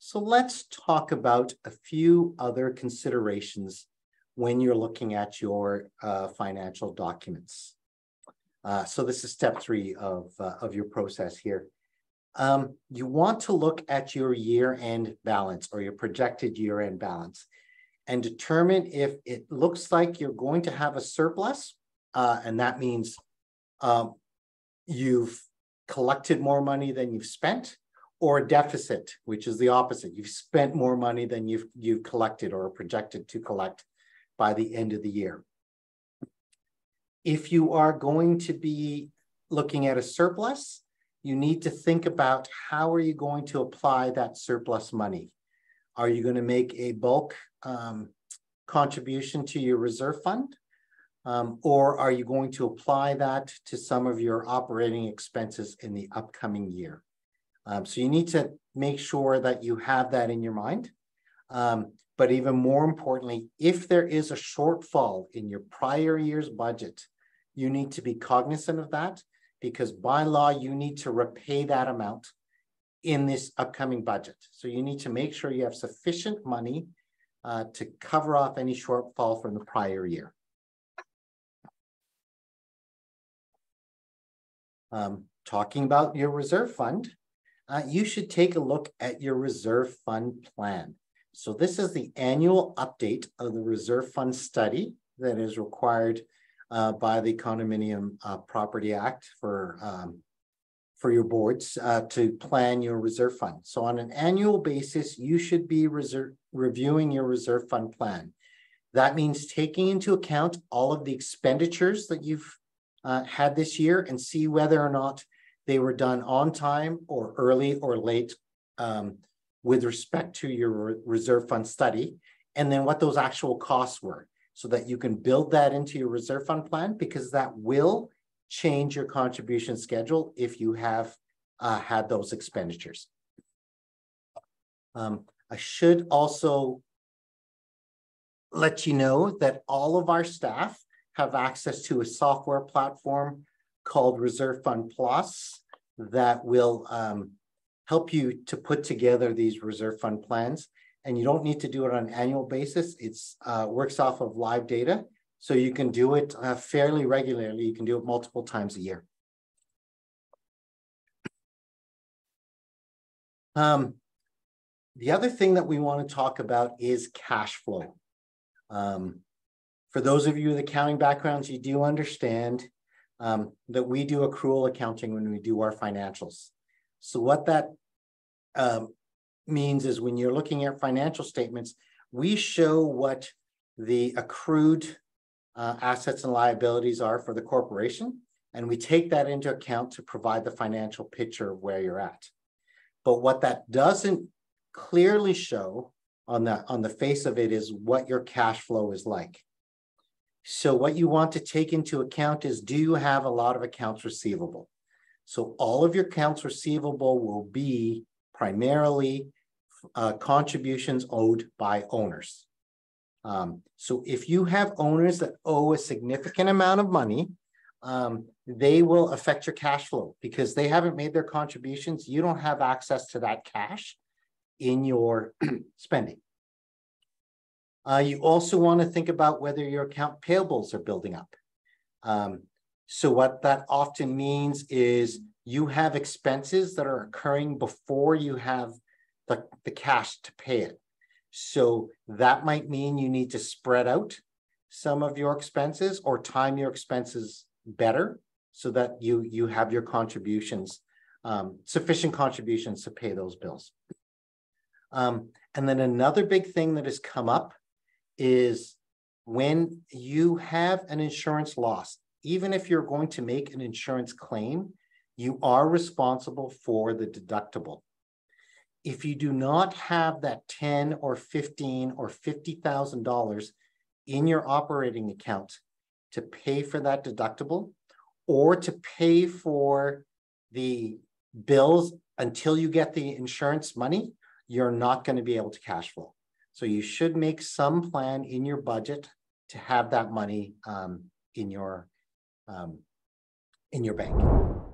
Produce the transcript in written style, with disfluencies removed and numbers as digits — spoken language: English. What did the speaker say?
So let's talk about a few other considerations when you're looking at your financial documents. So this is step 3 of your process here. You want to look at your year-end balance or your projected year-end balance and determine if it looks like you're going to have a surplus, and that means you've collected more money than you've spent, or a deficit, which is the opposite. You've spent more money than you've collected or are projected to collect by the end of the year. If you are going to be looking at a surplus, you need to think about how are you going to apply that surplus money. Are you going to make a bulk contribution to your reserve fund? Or are you going to apply that to some of your operating expenses in the upcoming year? So you need to make sure that you have that in your mind. But even more importantly, if there is a shortfall in your prior year's budget, you need to be cognizant of that, because by law, you need to repay that amount in this upcoming budget. So you need to make sure you have sufficient money to cover off any shortfall from the prior year. Talking about your reserve fund, you should take a look at your reserve fund plan. So this is the annual update of the reserve fund study that is required by the Condominium Property Act for your boards to plan your reserve fund. So on an annual basis, you should be reviewing your reserve fund plan. That means taking into account all of the expenditures that you've had this year and see whether or not they were done on time or early or late with respect to your reserve fund study, and then what those actual costs were, so that you can build that into your reserve fund plan, because that will change your contribution schedule if you have had those expenditures. I should also let you know that all of our staff have access to a software platform called Reserve Fund Plus that will help you to put together these reserve fund plans. And you don't need to do it on an annual basis. It's works off of live data. So you can do it fairly regularly. You can do it multiple times a year. The other thing that we want to talk about is cash flow. For those of you with accounting backgrounds, you do understand that we do accrual accounting when we do our financials. So what that means is when you're looking at financial statements, we show what the accrued assets and liabilities are for the corporation, and we take that into account to provide the financial picture of where you're at. But what that doesn't clearly show on the face of it is what your cash flow is like. So what you want to take into account is, do you have a lot of accounts receivable? So all of your accounts receivable will be primarily contributions owed by owners. So if you have owners that owe a significant amount of money, they will affect your cash flow because they haven't made their contributions. You don't have access to that cash in your spending. You also want to think about whether your account payables are building up. So what that often means is you have expenses that are occurring before you have the cash to pay it. So that might mean you need to spread out some of your expenses or time your expenses better so that you have your contributions, sufficient contributions to pay those bills. And then another big thing that has come up is when you have an insurance loss, even if you're going to make an insurance claim, you are responsible for the deductible. If you do not have that $10,000 or $15,000 or $50,000 in your operating account to pay for that deductible or to pay for the bills until you get the insurance money, you're not going to be able to cash flow. So you should make some plan in your budget to have that money in your bank.